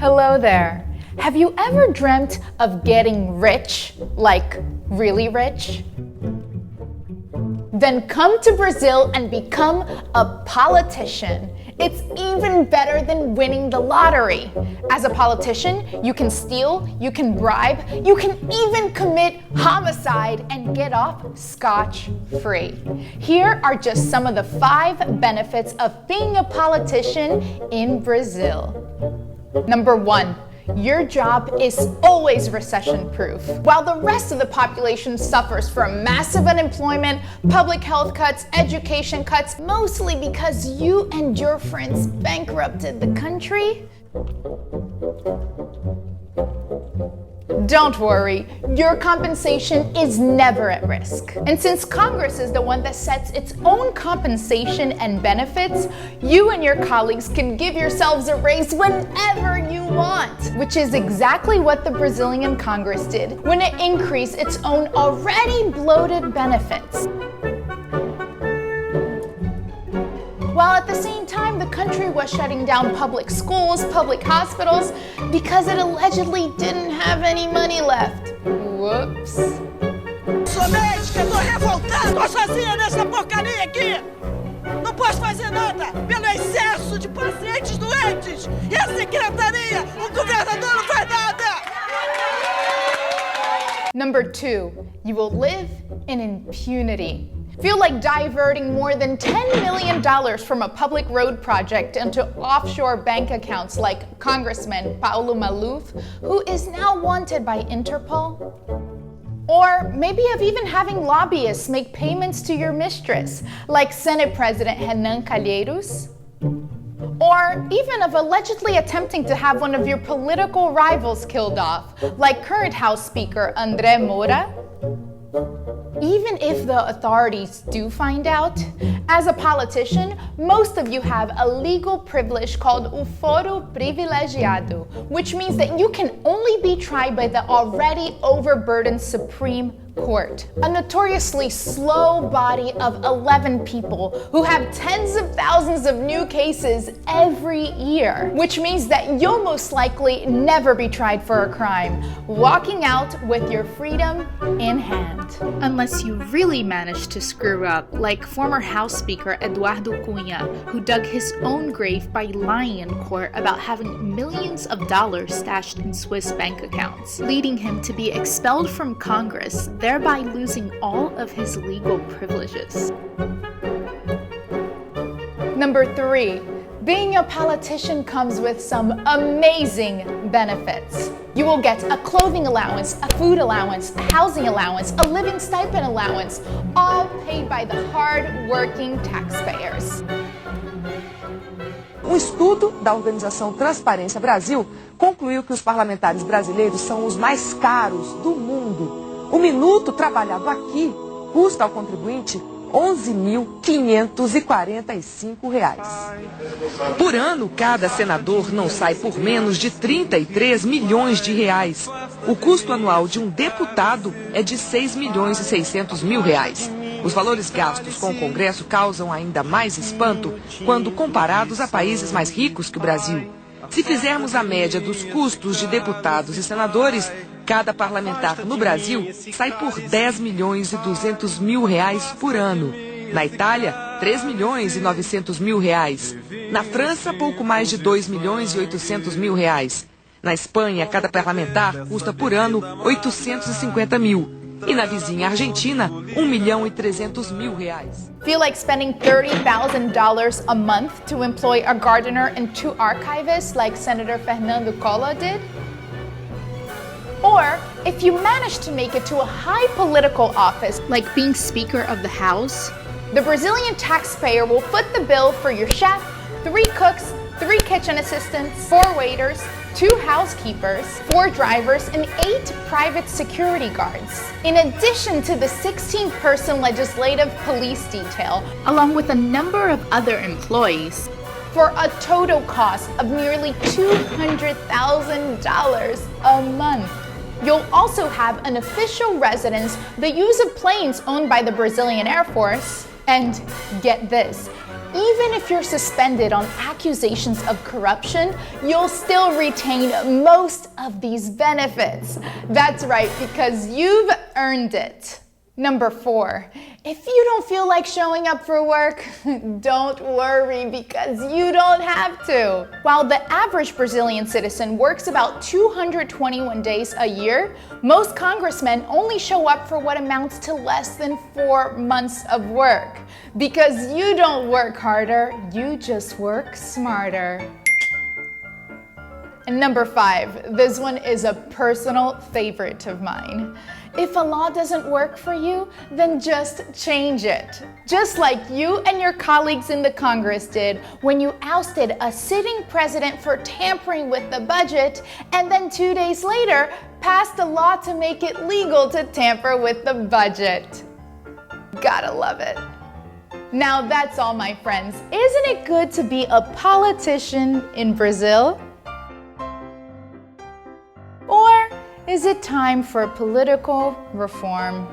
Hello there. Have you ever dreamt of getting rich, like really rich? Then come to Brazil and become a politician. It's even better than winning the lottery. As a politician, you can steal, you can bribe, you can even commit homicide and get off scotch-free. Here are just some of the 5 benefits of being a politician in Brazil. Number 1. Your job is always recession-proof. While the rest of the population suffers from massive unemployment, public health cuts, education cuts, mostly because you and your friends bankrupted the country, don't worry, your compensation is never at risk. And since Congress is the one that sets its own compensation and benefits, you and your colleagues can give yourselves a raise whenever you want, which is exactly what the Brazilian Congress did when it increased its own already bloated benefits. While at the same time, the country was shutting down public schools, public hospitals, because it allegedly didn't have any money left. Whoops. Somente que eu tô revoltado, tô sozinha nessa porcaria aqui. Não posso fazer nada pelo excesso de pacientes doentes. E a secretaria, o governador não faz nada. Number 2, you will live in impunity. Feel like diverting more than $10 million from a public road project into offshore bank accounts like Congressman Paulo Maluf, who is now wanted by Interpol? Or maybe of even having lobbyists make payments to your mistress, like Senate President Renan Calheiros? Or even of allegedly attempting to have one of your political rivals killed off, like current House Speaker André Moura? Even if the authorities do find out, as a politician, most of you have a legal privilege called o foro privilegiado, which means that you can only be tried by the already overburdened Supreme Court, a notoriously slow body of 11 people who have tens of thousands of new cases every year, which means that you'll most likely never be tried for a crime, walking out with your freedom in hand. Unless you really manage to screw up, like former House Speaker Eduardo Cunha, who dug his own grave by lying in court about having millions of dollars stashed in Swiss bank accounts, leading him to be expelled from Congress, thereby losing all of his legal privileges. Number 3, being a politician comes with some amazing benefits. You will get a clothing allowance, a food allowance, a housing allowance, a living stipend allowance, all paid by the hard-working taxpayers. Um estudo da organização Transparência Brasil concluiu que os parlamentares brasileiros são os mais caros do mundo. O minuto trabalhado aqui custa ao contribuinte R$ 11.545. Por ano, cada senador não sai por menos de 33 milhões de reais. O custo anual de um deputado é de 6.600.000 reais. Os valores gastos com o Congresso causam ainda mais espanto quando comparados a países mais ricos que o Brasil. Se fizermos a média dos custos de deputados e senadores, cada parlamentar no Brasil sai por 10.200.000 reais por ano. Na Itália, 3.900.000 reais. Na França, pouco mais de 2.800.000 reais. Na Espanha, cada parlamentar custa por ano 850.000. E na vizinha Argentina, 1.300.000 reais. Feel like spending $30,000 a month to employ a gardener and 2 archivists like Senator Fernando Collor did? Or, if you manage to make it to a high political office, Like being Speaker of the House? the Brazilian taxpayer will foot the bill for your chef, 3 cooks, 3 kitchen assistants, 4 waiters, 2 housekeepers, 4 drivers, and 8 private security guards, in addition to the 16-person legislative police detail, Along with a number of other employees. for a total cost of nearly $200,000 a month. You'll also have an official residence, the use of planes owned by the Brazilian Air Force, and get this, even if you're suspended on accusations of corruption, you'll still retain most of these benefits. That's right, because you've earned it. Number 4, if you don't feel like showing up for work, don't worry because you don't have to. While the average Brazilian citizen works about 221 days a year, most congressmen only show up for what amounts to less than 4 months of work. Because you don't work harder, you just work smarter. And number 5, this one is a personal favorite of mine. If a law doesn't work for you, then just change it. Just like you and your colleagues in the Congress did when you ousted a sitting president for tampering with the budget, and then 2 days later passed a law to make it legal to tamper with the budget. Gotta love it. Now that's all, my friends. Isn't it good to be a politician in Brazil? Or is it time for political reform?